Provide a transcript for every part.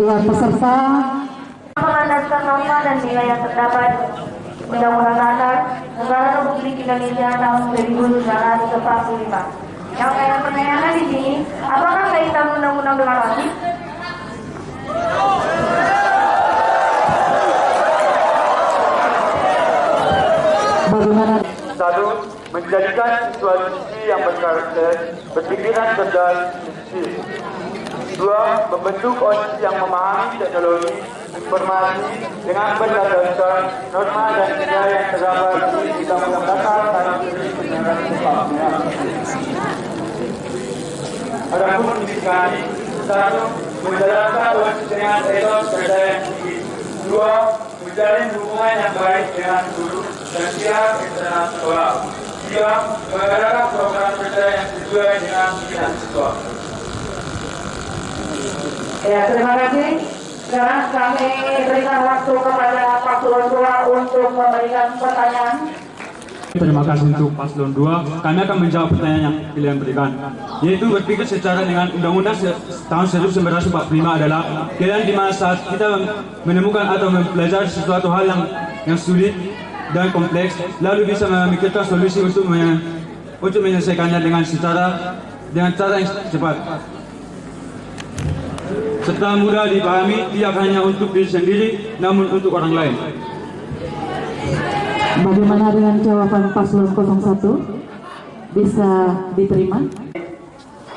Dengan peserta melandaskan norma dan nilai yang terdapat Undang-Undang Dasar Negara Republik Indonesia tahun 1945. Yang saya pertanyakan di sini, apakah kaitan undang-undang dengan OSIS? bagaimana? Satu, menjadikan siswa-siswi yang berkarakter, berpikiran cerdas, kritis. Dua, membentuk OSIS yang memahami teknologi informasi dengan berdasarkan norma dan nilai yang terdapat di Undang-Undang Dasar tahun 1945. Adapun misi kami, satu, menjalankan OSIS dengan etos kerja yang tinggi. Dua, menjalin hubungan yang baik dengan guru dan pihak eksternal sekolah. Tiga, mengadakan program kerja yang sesuai dengan minat siswa. Ya, terima kasih. Sekarang kami berikan waktu kepada Paslon 2 untuk memberikan pertanyaan. Terima kasih untuk Paslon 2. Kami akan menjawab pertanyaan yang kalian berikan, yaitu berpikir secara dengan Undang-Undang tahun 1945 adalah kalian di mana saat kita menemukan atau mempelajari sesuatu hal yang sulit dan kompleks, lalu bisa memikirkan solusi untuk menyelesaikannya dengan cara yang cepat serta mudah dipahami, tidak hanya untuk diri sendiri, namun untuk orang lain. Bagaimana dengan jawaban Paslon 01? Bisa diterima?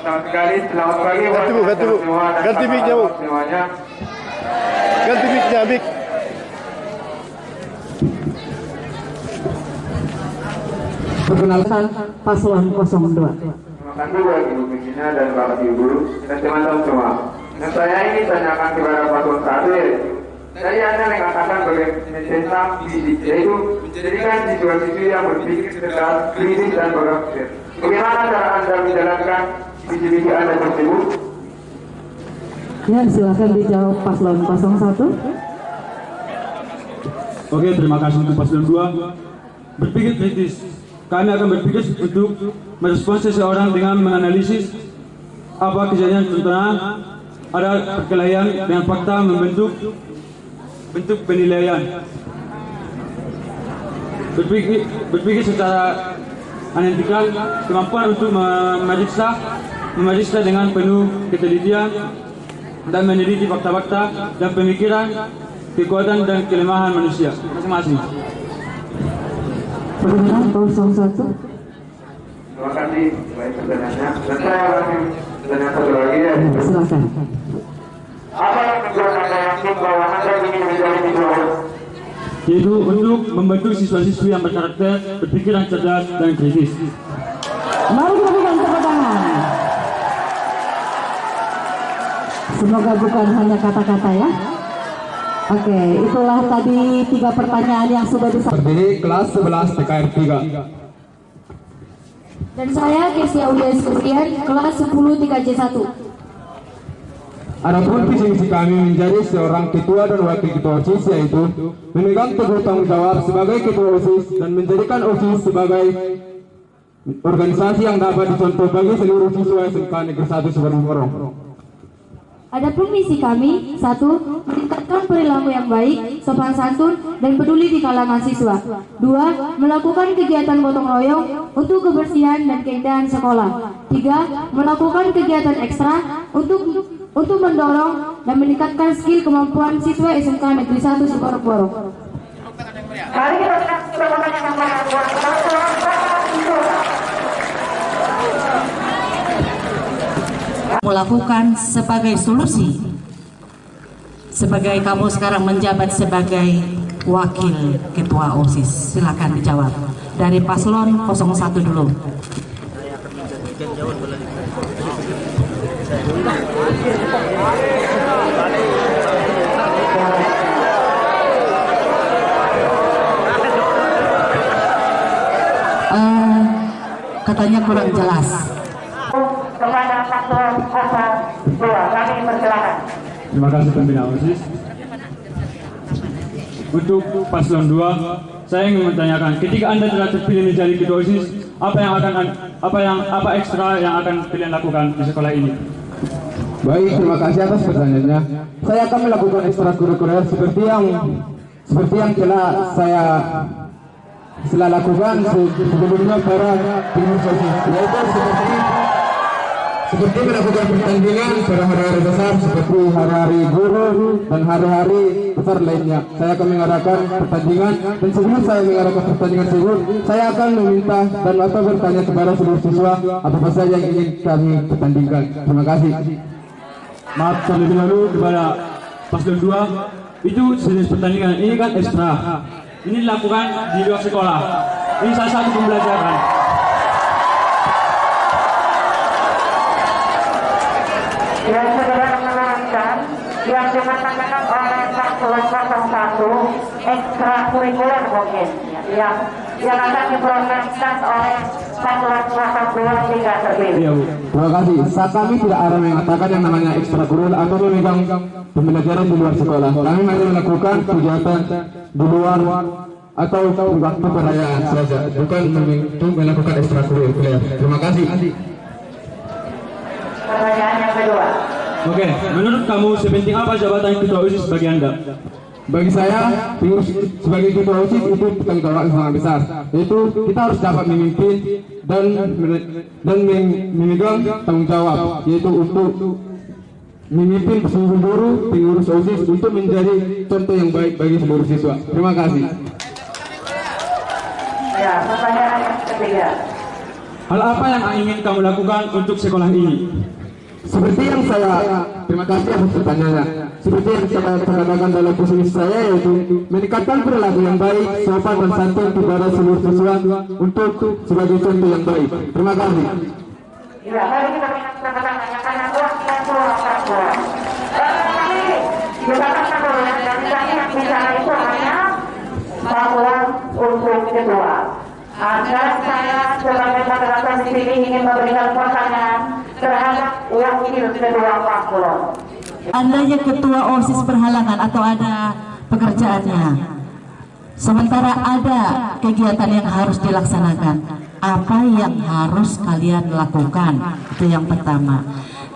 Selamat sekali, selamat pagi. Ganti mic-nya, Bu. Semuanya. Ganti mic-nya, mic. Perkenalkan Paslon 02. Terima kasih buat Ibu Pimpinan dan Bapak Ibu Guru dan teman-teman semua. Dan saya ini tanyakan kepada Paslon 1, yaitu tadi Anda mengatakan tentang visi, yaitu menjadikan siswa-siswi yang berpikir cerdas, kritis dan berpikir. Bagaimana cara Anda menjalankan visi-visi Anda tersebut? Ya, silakan dijawab Paslon 01. Oke, terima kasih untuk Paslon 2. Berpikir kritis. Kami akan berpikir untuk merespons seseorang dengan menganalisis apa kejadian contohnya ada perkelahian dengan fakta membentuk bentuk penilaian. Berpikir secara analitikal, kemampuan untuk memeriksa dengan penuh ketelitian dan meneliti fakta-fakta dan pemikiran, kekuatan dan kelemahan manusia masing-masing. Bagaimana 01? Terima kasih, baik pertanyaannya. Dan saya masih bertanya satu lagi ya. Silakan. Apa yang membuat Anda yakin bahwa Anda ingin menjadi siswa? Yaitu untuk membentuk siswa-siswi yang berkarakter, berpikiran cerdas dan kritis. Mari kita berikan tepuk tangan. Semoga bukan hanya kata-kata ya. Oke, itulah tadi 3 pertanyaan yang sudah disampaikan. Berdiri kelas 11 TKR 3. Dan saya Kesia Udes Kristian, kelas 10 3J1. Adapun visi misi kami menjadi seorang ketua dan wakil ketua OSIS, yaitu memegang teguh tanggung jawab sebagai ketua OSIS dan menjadikan OSIS sebagai organisasi yang dapat dicontoh bagi seluruh siswa SMK Negeri 1 Subarmoro. Adapun misi kami, 1. Meningkatkan perilaku yang baik, sopan santun, dan peduli di kalangan siswa. 2. Melakukan kegiatan gotong royong untuk kebersihan dan keindahan sekolah. 3. Melakukan kegiatan ekstra untuk mendorong dan meningkatkan skill kemampuan siswa SMK Negeri 1 Subarmoro. Mari kita melakukan sebagai solusi. Sebagai kamu sekarang menjabat sebagai wakil ketua OSIS, silakan dijawab dari Paslon 01 dulu. Katanya kurang jelas. Kepada Paslon 02, kami persilakan. Terima kasih pembina OSIS. Untuk Paslon 2, saya ingin menanyakan, ketika Anda telah terpilih menjadi ketua OSIS, apa ekstra yang akan kalian lakukan di sekolah ini? Baik, terima kasih atas pertanyaannya. Saya akan melakukan ekstrakurikuler seperti yang telah lakukan sebelumnya para pengurus OSIS, yaitu seperti melakukan pertandingan pada hari-hari besar seperti hari-hari guru dan hari-hari besar lainnya. Saya akan mengadakan pertandingan, dan sebelum saya mengadakan pertandingan tersebut, saya akan meminta dan atau bertanya kepada seluruh siswa apa saja yang ingin kami pertandingkan. Terima kasih. Maaf terlebih dahulu kepada paslon 2, itu jenis pertandingan ini kan ekstra. Ini dilakukan di luar sekolah. Ini salah satu pembelajaran. Yang segera menerangkan yang dimaksudkan oleh paslon 01 ekstrakurikuler mungkin yang akan diprogramkan oleh paslon 02 tidak terpilih. Iya, Bu. Terima kasih. Saat kami tidak ada mengatakan yang namanya ekstrakurikuler atau memegang pembelajaran di luar sekolah. Kami hanya melakukan kegiatan di luar atau waktu perayaan saja, bukan melakukan ekstrakurikuler. Terima kasih. Pertanyaan yang kedua. Oke, menurut kamu sepenting apa jabatan ketua OSIS bagi Anda? Bagi saya, sebagai ketua OSIS itu tanggung jawab yang sangat besar. Yaitu kita harus dapat memimpin dan memegang tanggung jawab, yaitu untuk memimpin seluruh guru pengurus OSIS untuk menjadi contoh yang baik bagi seluruh siswa. Terima kasih. Ya, pertanyaan yang ketiga. Hal apa yang ingin kamu lakukan untuk sekolah ini? Seperti yang terima kasih atas pertanyaannya. Seperti yang saya katakan dalam visi misi saya, yaitu meningkatkan perilaku yang baik, sopan dan santun kepada seluruh siswa untuk sebagai contoh yang baik. Terima kasih. Ya, mari kita menanyakan waktu dua. Kita akan melihat dari tadi yang bicara itu hanya paslon untuk kedua. Agar saya sebagai moderator di sini ingin memberikan pertanyaan terhadap wakil kedua paslon. Andanya ketua OSIS berhalangan atau ada pekerjaannya, sementara ada kegiatan yang harus dilaksanakan, apa yang harus kalian lakukan? Itu yang pertama.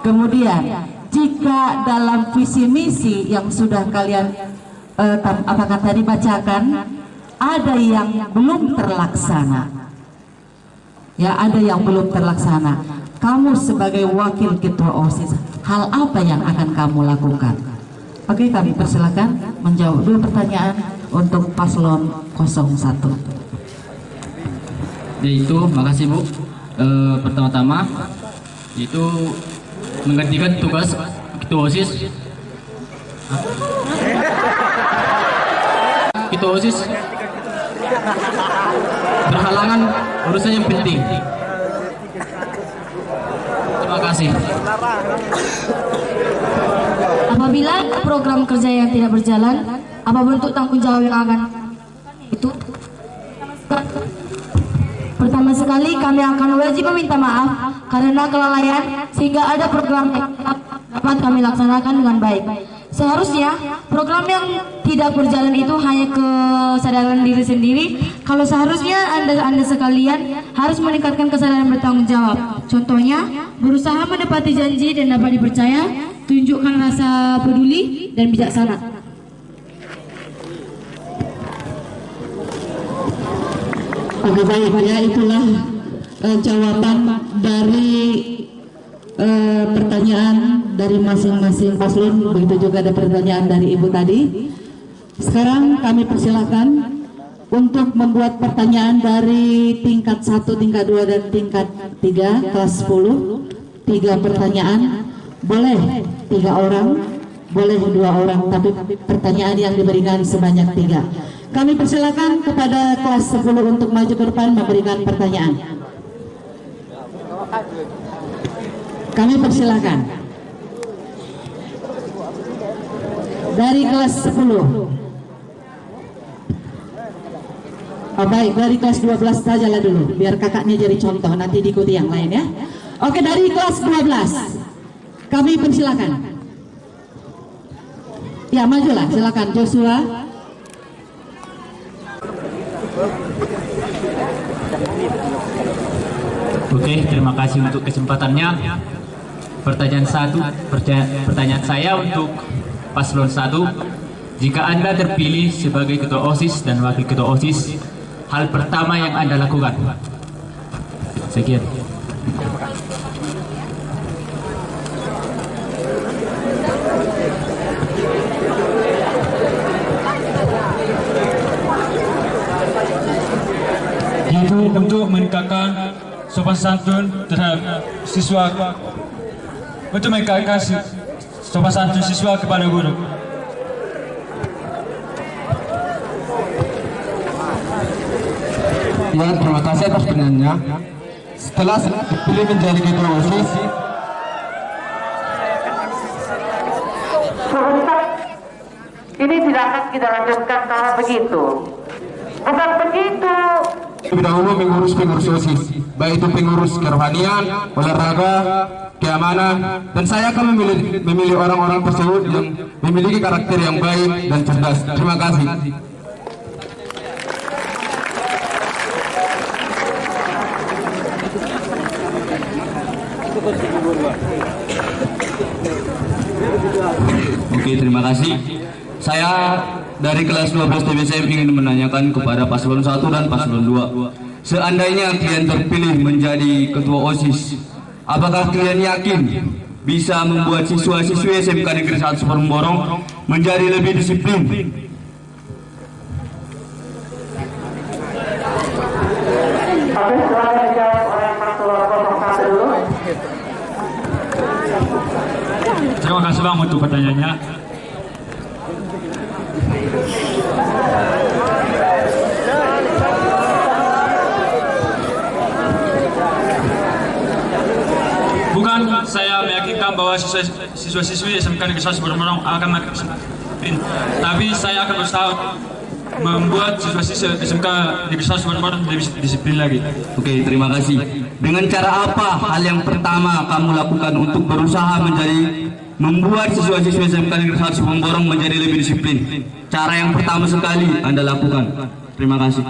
Kemudian jika dalam visi misi yang sudah kalian apakah tadi bacakan ada yang belum terlaksana, ya ada yang belum terlaksana, kamu sebagai wakil ketua OSIS, hal apa yang akan kamu lakukan? Oke, kami persilakan menjawab dua pertanyaan untuk paslon 01. Yaitu, makasih Bu. Pertama-tama itu menggantikan tugas ketua OSIS. Ketua OSIS berhalangan urusan yang penting. Terima kasih. Apabila program kerja yang tidak berjalan, apa bentuk tanggung jawab yang akan itu? Pertama sekali kami akan wajib meminta maaf karena kelalaian sehingga ada program yang dapat kami laksanakan dengan baik. Seharusnya program yang tidak berjalan itu hanya kesadaran diri sendiri. Kalau seharusnya anda sekalian harus meningkatkan kesadaran bertanggung jawab. Contohnya berusaha menepati janji dan dapat dipercaya, tunjukkan rasa peduli dan bijaksana. Oke, baik ya, itulah jawaban dari pertanyaan dari masing-masing paslon. Begitu juga ada pertanyaan dari ibu tadi. Sekarang kami persilahkan untuk membuat pertanyaan dari tingkat 1, tingkat 2 dan tingkat 3 kelas 10. 3 pertanyaan, boleh 3 orang, boleh 2 orang, tapi pertanyaan yang diberikan sebanyak 3. Kami persilakan kepada kelas 10 untuk maju ke depan memberikan pertanyaan. Kami persilakan dari kelas 10. Oh, baik, dari kelas 12 saja lah dulu, biar kakaknya jadi contoh, nanti diikuti yang lain ya. Oke, dari kelas 12 kami persilakan. Ya, majulah, silakan Joshua. Oke, terima kasih untuk kesempatannya. Pertanyaan saya untuk paslon 1, jika Anda terpilih sebagai ketua OSIS dan wakil ketua OSIS, hal pertama yang Anda lakukan? Sekian. Yaitu untuk meningkatkan sopan santun terhadap siswa, untuk meningkatkan sopan santun siswa kepada guru. Ya, terima kasih atas pertanyaannya. Setelah dipilih menjadi ketua OSIS, Sebentar, ini tidak akan kita lanjutkan kalau begitu. Bukan begitu. lebih dahulu mengurus pengurus OSIS, baik itu pengurus kerohanian, olahraga, keamanan, dan saya akan memilih orang-orang tersebut yang memiliki karakter yang baik dan cerdas. Terima kasih. Oke, terima kasih. Saya dari kelas 12 TBCM ingin menanyakan kepada paslon 1 dan paslon 2. Seandainya kalian terpilih menjadi ketua OSIS, apakah kalian yakin bisa membuat siswa-siswi SMK Negeri 1 Supermborong menjadi lebih disiplin? Oke, silakan dijawab oleh paslon 01 dulu. Terima kasih Bang untuk pertanyaannya. Bukan saya meyakinkan bahwa siswa-siswi SMK Negeri 1 Supermborong akan makin disiplin, tapi saya akan berusaha membuat siswa-siswi SMK Negeri 1 Supermborong lebih disiplin lagi. Oke, terima kasih. Dengan cara apa hal yang pertama kamu lakukan untuk berusaha membuat siswa-siswi SMK Negeri 1 Supermborong menjadi lebih disiplin? Cara yang pertama sekali Anda lakukan. Terima kasih.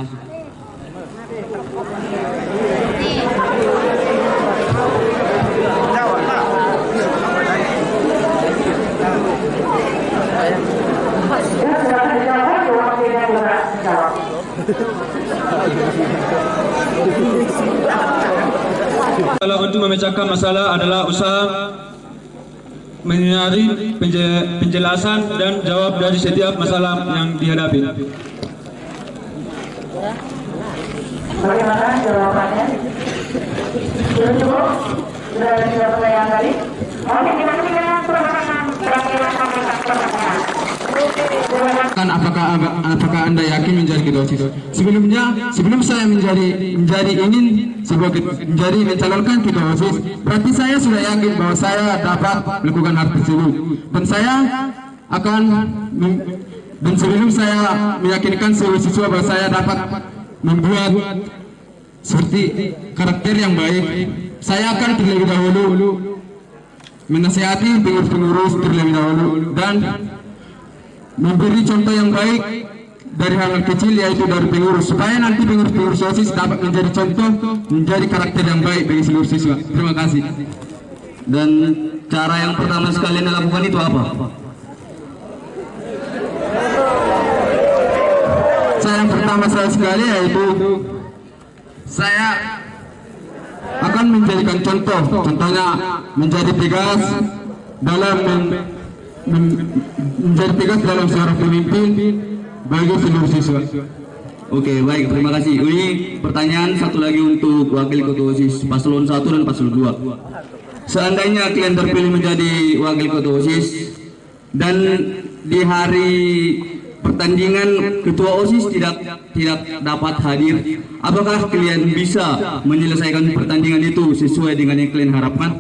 Ya, silakan dijawab, wakilnya juga dijawab. Kalau untuk memecahkan masalah adalah usaha menyadari penjelasan dan jawab dari setiap masalah yang dihadapi. Bagaimana jawabannya? Sudah cukup? Sudah ada tiga pertanyaan tadi? Oke, kita silakan pertanyaan pertanyaan. Apakah Anda yakin menjadi ketua OSIS? Sebelum saya menjadi mencalonkan ketua OSIS, berarti saya sudah yakin bahwa saya dapat melakukan hal tersebut, dan sebelum saya meyakinkan seluruh siswa bahwa saya dapat membuat seperti karakter yang baik, saya akan terlebih dahulu menasihati pengurus-pengurus terlebih dahulu dan memberi contoh yang baik dari hal kecil, yaitu dari pengurus, supaya nanti pengurus OSIS dapat menjadi contoh, menjadi karakter yang baik bagi seluruh siswa. Terima kasih. Dan cara yang pertama sekali Anda lakukan itu apa? Cara yang pertama sekali yaitu saya akan menjadikan contohnya menjadi tegas dalam menjadi tegas dalam seorang pemimpin bagi seluruh siswa. Oke, baik, terima kasih. Ini pertanyaan satu lagi untuk wakil ketua OSIS paslon 1 dan paslon 2. Seandainya kalian terpilih menjadi wakil ketua OSIS dan di hari pertandingan ketua OSIS tidak dapat hadir, apakah kalian bisa menyelesaikan pertandingan itu sesuai dengan yang kalian harapkan?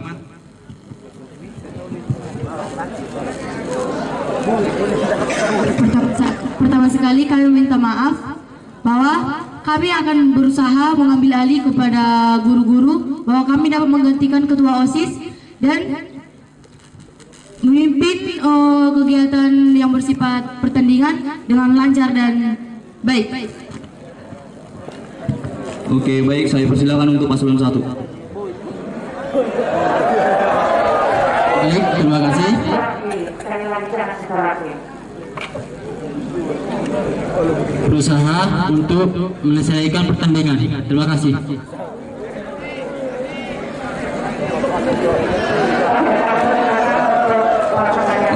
Pertama sekali kami minta maaf bahwa kami akan berusaha mengambil alih kepada guru-guru bahwa kami dapat menggantikan ketua OSIS dan memimpin kegiatan yang bersifat pertandingan dengan lancar dan baik. Oke, baik, saya persilakan untuk paslon 1. Baik, terima kasih. Sekali lagi jangan isolasi. Berusaha untuk menyelesaikan pertandingan. Terima kasih.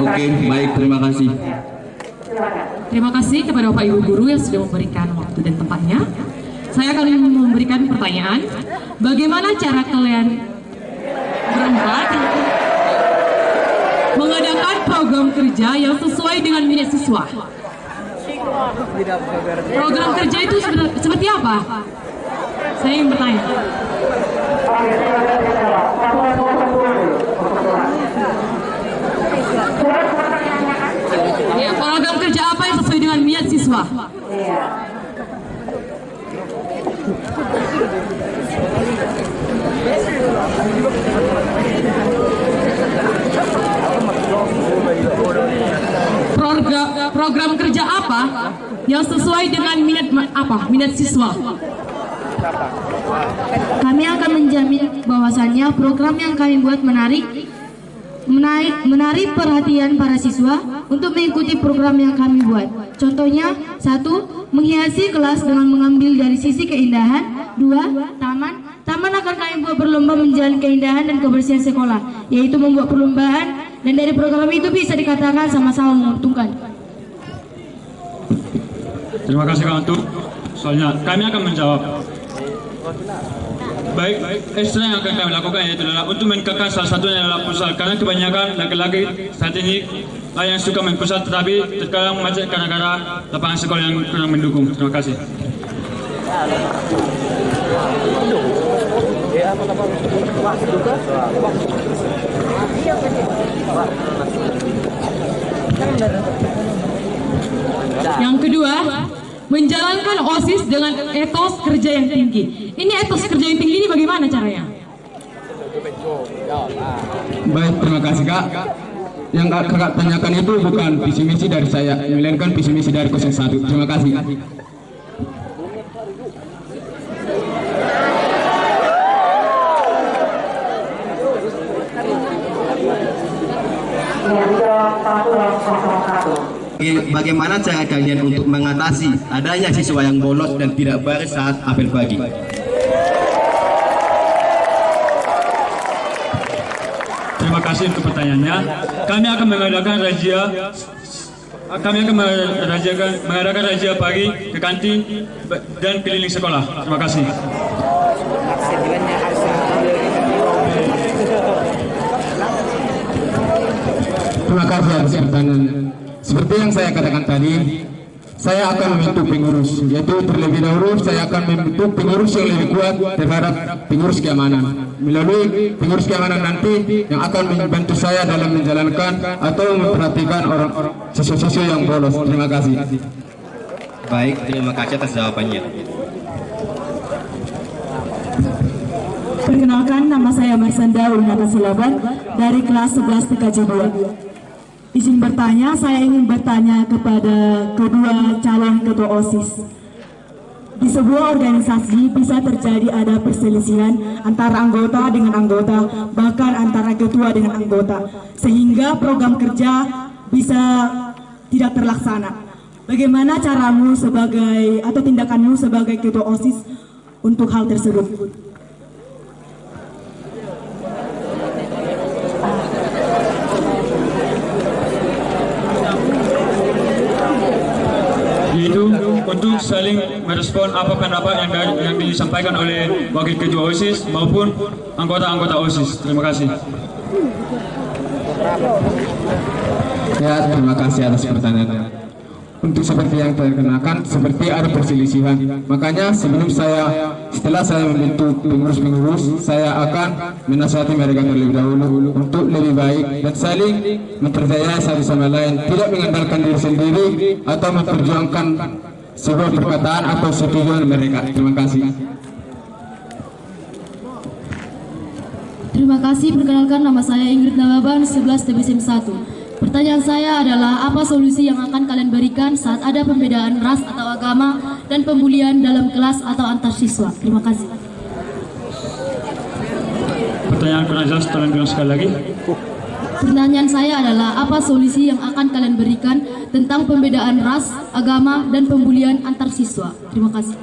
Oke, baik, terima kasih. Terima kasih kepada Bapak Ibu Guru yang sudah memberikan waktu dan tempatnya. Saya akan memberikan pertanyaan. Bagaimana cara kalian berempat mengadakan program kerja yang sesuai dengan minat siswa? Program kerja itu seperti apa? Saya ingin bertanya. Ya, program kerja apa yang sesuai dengan minat siswa? Program kerja apa yang sesuai dengan minat siswa? Kami akan menjamin bahwasannya program yang kami buat menarik perhatian para siswa untuk mengikuti program yang kami buat. Contohnya, 1. Menghiasi kelas dengan mengambil dari sisi keindahan. 2. Taman akan kami buat berlomba menjalin keindahan dan kebersihan sekolah, yaitu membuat perlombaan, dan dari program itu bisa dikatakan sama-sama menguntungkan. Terima kasih Kak Antu. Soalnya kami akan menjawab. Baik, ekstra yang akan kami lakukan yaitu adalah untuk meningkatkan salah satunya adalah futsal, karena kebanyakan laki-laki saat ini yang suka main futsal, tetapi terkadang macet karena lapangan sekolah yang kurang mendukung. Terima kasih. Yang kedua, menjalankan OSIS dengan etos kerja yang tinggi. Ini etos kerja yang tinggi ini bagaimana caranya? Baik, terima kasih Kak. Yang kakak tanyakan itu bukan visi misi dari saya, melainkan visi misi dari 01. Terima kasih. Bagaimana cara kalian untuk mengatasi adanya siswa yang bolos dan tidak baris saat apel pagi? Terima kasih untuk pertanyaannya. Kami akan mengadakan razia pagi ke kantin dan keliling sekolah. Terima kasih. Terima kasih atas pertanyaannya. Seperti yang saya katakan tadi, saya akan membentuk pengurus, yaitu terlebih dahulu saya akan membentuk pengurus yang lebih kuat terhadap pengurus keamanan. Melalui pengurus keamanan nanti yang akan membantu saya dalam menjalankan atau memperhatikan orang-orang siswa-siswa yang bolos. Terima kasih. Baik, terima kasih atas jawabannya. Perkenalkan, nama saya Marsanda Ulinata Silaban dari kelas 11 TKJ 2. Izin bertanya, saya ingin bertanya kepada kedua calon ketua OSIS. Di sebuah organisasi bisa terjadi ada perselisihan antara anggota dengan anggota, bahkan antara ketua dengan anggota, sehingga program kerja bisa tidak terlaksana. Bagaimana caramu sebagai atau tindakanmu sebagai ketua OSIS untuk hal tersebut? Yaitu untuk saling merespon apa pendapat yang disampaikan oleh wakil ketua OSIS maupun anggota-anggota OSIS. Terima kasih. Ya, terima kasih atas pertanyaannya. Untuk seperti yang terkenakan, seperti ada perselisihan. Makanya setelah saya membentuk pengurus-pengurus, saya akan menasihati mereka terlebih dahulu untuk lebih baik dan saling mempercayai satu sama lain, tidak mengandalkan diri sendiri atau memperjuangkan sebuah perkataan atau setujuan mereka. Terima kasih. Terima kasih, perkenalkan nama saya Ingrid Nawaban, 11 TBSM 1. Pertanyaan saya adalah, apa solusi yang akan kalian berikan saat ada pembedaan ras atau agama dan pembulian dalam kelas atau antar siswa? Terima kasih. Pertanyaan kurang jelas, tolong bilang sekali lagi. Pertanyaan saya adalah, apa solusi yang akan kalian berikan tentang pembedaan ras, agama, dan pembulian antar siswa? Terima kasih.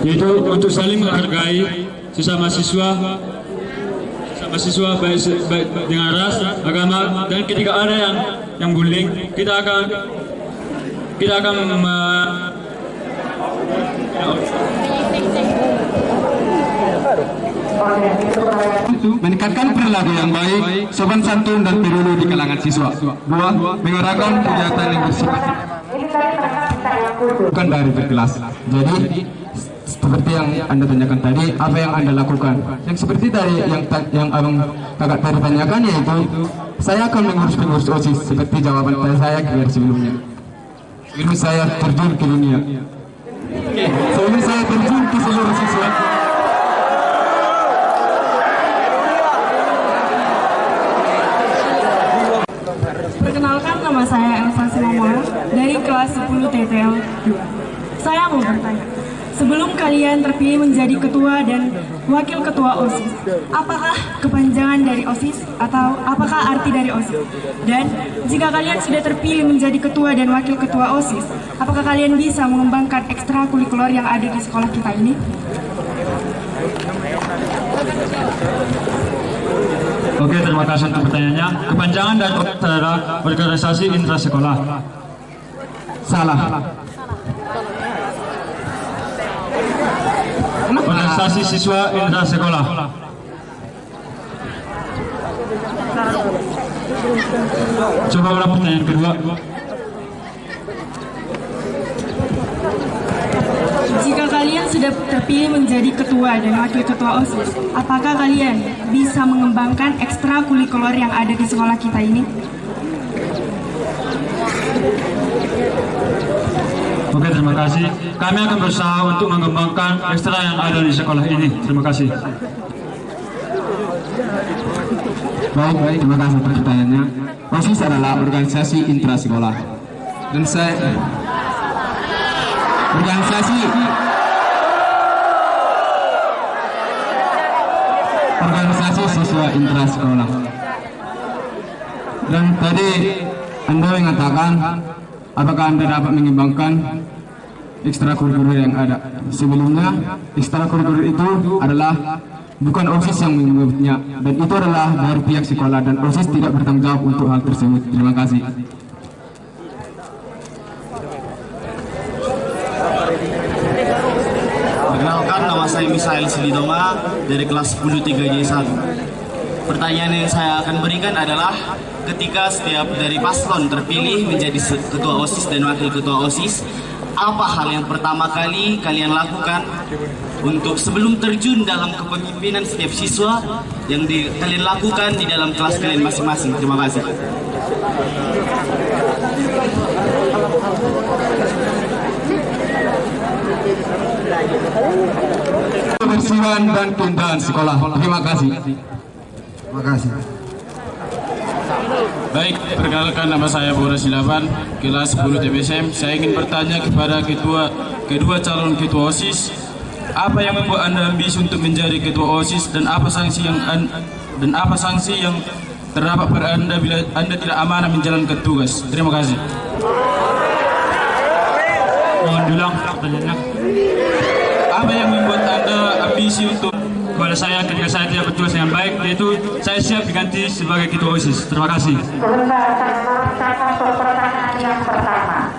Yaitu untuk saling menghargai sesama siswa baik dengan ras, agama, dan ketika ada yang bullying, kita akan meningkatkan perilaku yang baik, sopan santun dan peduli di kalangan siswa. 2. Mengadakan kegiatan yang bersifat bukan dari berkelas. Jadi seperti yang Anda tanyakan tadi, apa yang Anda lakukan? Yang seperti tadi yang abang kakak tadi tanyakan, yaitu saya akan mengurus OSIS seperti jawaban saya sebelumnya. Sebelum saya terjun ke dunia, sebelum saya terjun ke seluruh siswa. Perkenalkan, nama saya Elsa Sinomora dari kelas 10 TTL 2. Saya mau bertanya, sebelum kalian terpilih menjadi ketua dan wakil ketua OSIS, apakah kepanjangan dari OSIS atau apakah arti dari OSIS? Dan jika kalian sudah terpilih menjadi ketua dan wakil ketua OSIS, apakah kalian bisa mengembangkan ekstrakurikuler yang ada di sekolah kita ini? Oke, terima kasih untuk pertanyaannya. Kepanjangan dan adalah organisasi intrasekolah. Salah. Organisasi siswa intrasekolah. Coba ulang pertanyaan kedua. Jika kalian sudah terpilih menjadi ketua dan wakil ketua OSIS, apakah kalian bisa mengembangkan ekstrakurikuler yang ada di sekolah kita ini? Oke, terima kasih. Kami akan berusaha untuk mengembangkan ekstra yang ada di sekolah ini. Terima kasih. Baik, terima kasih atas pertanyaannya. OSIS adalah organisasi intrasekolah. Dan saya organisasi siswa intrasekolah. Dan tadi Anda mengatakan apakah Anda dapat mengembangkan ekstrakurikuler yang ada. Sebelumnya ekstrakurikuler itu adalah bukan OSIS yang membuatnya, dan itu adalah dari pihak sekolah, dan OSIS tidak bertanggung jawab untuk hal tersebut. Terima kasih. Perkenalkan, nama saya Misael Silidoma dari kelas 10 3J1. Pertanyaan yang saya akan berikan adalah, ketika setiap dari paslon terpilih menjadi ketua OSIS dan wakil ketua OSIS, apa hal yang pertama kali kalian lakukan untuk sebelum terjun dalam kepemimpinan setiap siswa yang kalian lakukan di dalam kelas kalian masing-masing? Terima kasih. Kebersihan dan keindahan sekolah. Terima kasih. Terima kasih. Baik, perkenalkan, nama saya Bora Silaban, kelas 10 TBSM. Saya ingin bertanya kepada kedua calon ketua OSIS, apa yang membuat Anda ambisi untuk menjadi ketua OSIS, dan apa sanksi yang terdapat pada Anda bila Anda tidak amanah menjalankan tugas? Terima kasih. Mohon diulang pertanyaannya. Apa yang membuat Anda ambisi untuk kepada saya ketika saya tidak bertugas dengan baik, yaitu saya siap diganti sebagai ketua OSIS. Terima kasih. Pertanyaan yang pertama,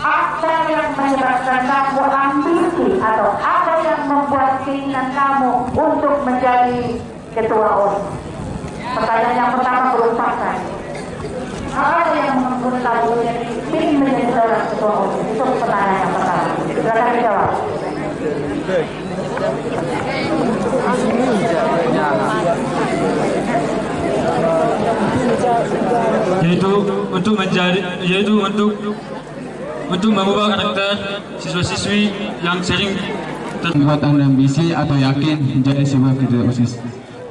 apa yang menyebabkan kamu ambisi atau apa yang membuat keinginan kamu untuk menjadi ketua OSIS? Pertanyaan yang pertama berusakan, apa yang membuat kamu ingin menjadi seorang ketua OSIS? Itu pertanyaan yang pertama. Silakan dijawab. Yaitu untuk mengubah karakter siswa-siswi yang sering membuat Anda ambisi atau yakin menjadi sebuah ketua OSIS.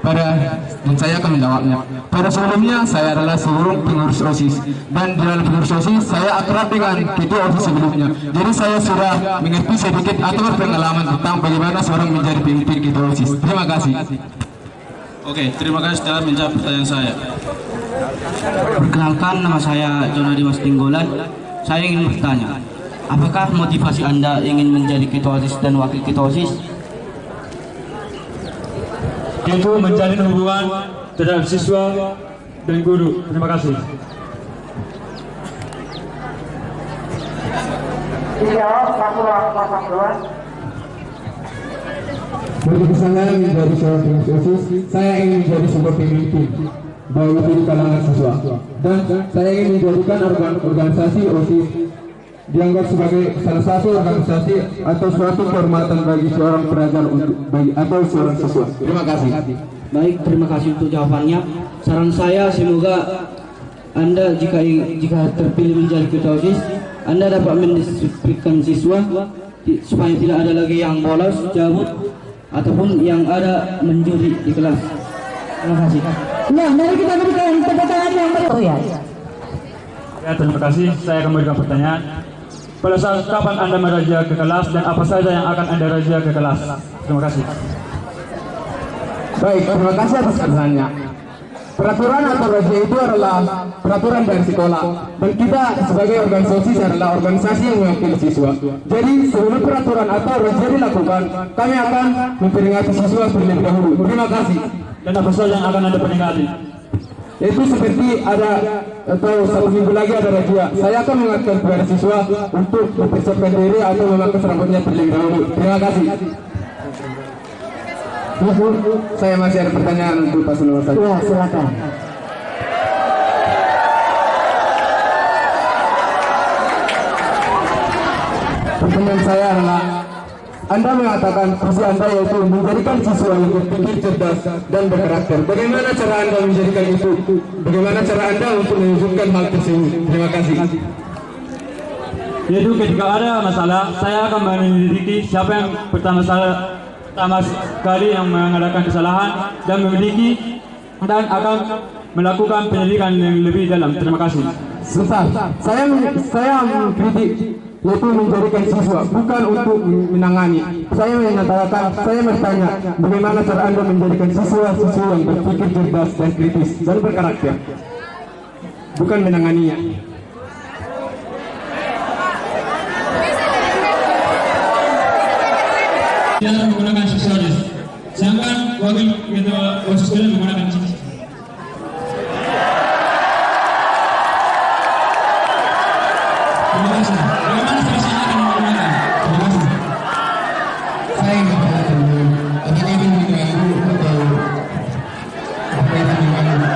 dan saya akan menjawabnya. Pada sebelumnya saya adalah seorang pengurus OSIS, dan di dalam pengurus OSIS saya akrab dengan ketua OSIS sebelumnya. Jadi saya sudah mengerti sedikit atau berpengalaman tentang bagaimana seorang menjadi pemimpin ketua OSIS. Terima kasih. Oke, terima kasih telah menjawab pertanyaan saya. Perkenalkan, nama saya Jonadi Mas Tinggolan. Saya ingin bertanya, apakah motivasi Anda ingin menjadi ketua OSIS dan wakil ketua OSIS? Itu menjalin hubungan terhadap siswa dan guru. Terima kasih. Dijawab Paslon 02. Bagi saya menjadi seorang pengurus OSIS, saya ingin menjadi sebuah pemimpin, baik itu di kalangan siswa, dan saya ingin menjadikan organisasi OSIS dianggap sebagai salah satu organisasi atau suatu kehormatan bagi seorang pelajar atau seorang siswa. Terima kasih. Baik, terima kasih untuk jawabannya. Saran saya semoga Anda jika terpilih menjadi ketua OSIS, Anda dapat mendisiplinkan siswa supaya tidak ada lagi yang bolos, cabut, ataupun yang ada menjuri di kelas. Terima kasih. Nah, mari kita berikan tepuk tangan yang meriah. Ya, terima kasih. Saya akan memberikan pertanyaan. Pada saat kapan Anda merajia ke kelas dan apa saja yang akan Anda rajia ke kelas? Terima kasih. Baik, terima kasih atas pertanyaannya. Peraturan atau razia itu adalah peraturan dari sekolah, dan kita sebagai organisasi adalah organisasi yang mewakili siswa. Jadi sebelum peraturan atau razia dilakukan, kami akan memperingati siswa terlebih dahulu. Terima kasih. Dan apa saja yang akan Anda peringati? Itu seperti ada atau 1 minggu lagi ada razia. Saya akan mengingatkan kepada siswa untuk mempersiapkan diri atau memakai rambutnya terlebih dahulu. Terima kasih. Saya masih ada pertanyaan untuk Pak Sunul. Ya, silakan. Pertanyaan saya adalah, Anda mengatakan visi Anda yaitu menjadikan siswa yang berpikir cerdas dan berkarakter. Bagaimana cara Anda menjadikan itu? Bagaimana cara Anda untuk menunjukkan hal tersebut? Terima kasih. Yaitu ketika ada masalah, saya akan menyelidiki siapa yang pertama sekali yang mengadakan kesalahan dan memiliki dan akan melakukan penyelidikan yang lebih dalam. Terima kasih. Sebentar, saya mengkritik yaitu menjadikan siswa, bukan untuk menangani. Saya menyatakan, saya bertanya, bagaimana cara Anda menjadikan siswa-siswa yang berpikir cerdas dan kritis dan berkarakter, bukan menanganinya. Jangan menggunakan siswanya. Sedangkan wakil ketua OSIS menggunakan cincin. Terima kasih. Bagaimana strategi akan menggunakan? Terima kasih. Saya ingin bertanya, apakah ini mengganggu atau apa yang mengganggu?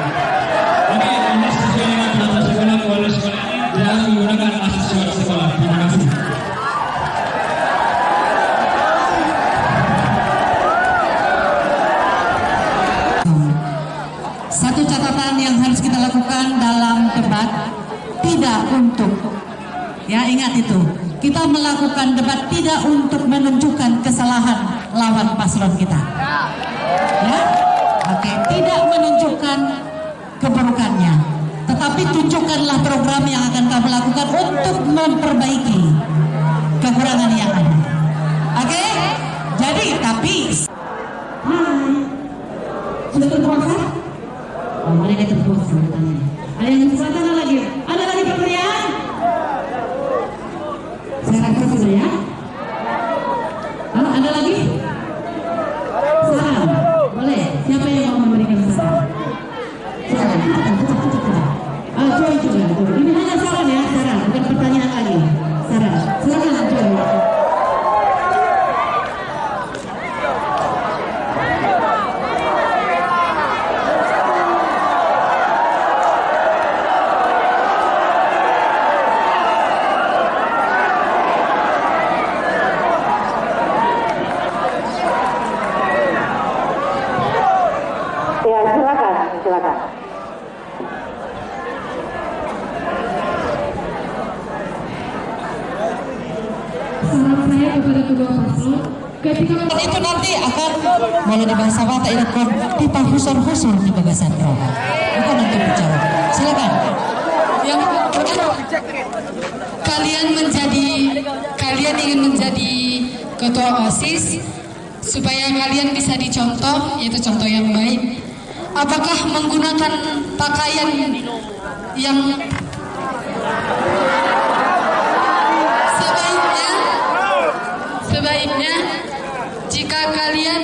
Oke, ini sesuai dengan peraturan sekolah. Kepala sekolah ini tidak menggunakan mahasiswa sekolah. Terima kasih. Satu catatan yang harus kita lakukan dalam debat, tidak untuk, ya ingat itu, kita melakukan debat tidak untuk menunjukkan kesalahan lawan paslon kita, ya, oke, tidak menunjukkan keburukannya, tetapi tunjukkanlah program yang akan kamu lakukan untuk memperbaiki kekurangan yang ada, oke, jadi tapi sudah terpuasa? Oh, mereka terpuasa bertanya. Ada yang kesempatan lagi? Ada lagi pertanyaan? Saya rasa sudah ya. Ada lagi? Saran? Boleh. Siapa yang mau memberikan saran? Saran. Coba. Ini hanya saran ya, saran. Bukan pertanyaan lagi. Saran. Silakan coba. Silakan. Saran saya kepada kedua paslon, itu nanti akan malah dibahas apa tak ilakon di husur di bagasan roh. Bukan untuk menjawab. Silakan. Yang kalian ingin menjadi ketua OSIS supaya kalian bisa dicontoh, yaitu contoh yang baik. Apakah menggunakan pakaian yang sebaiknya jika kalian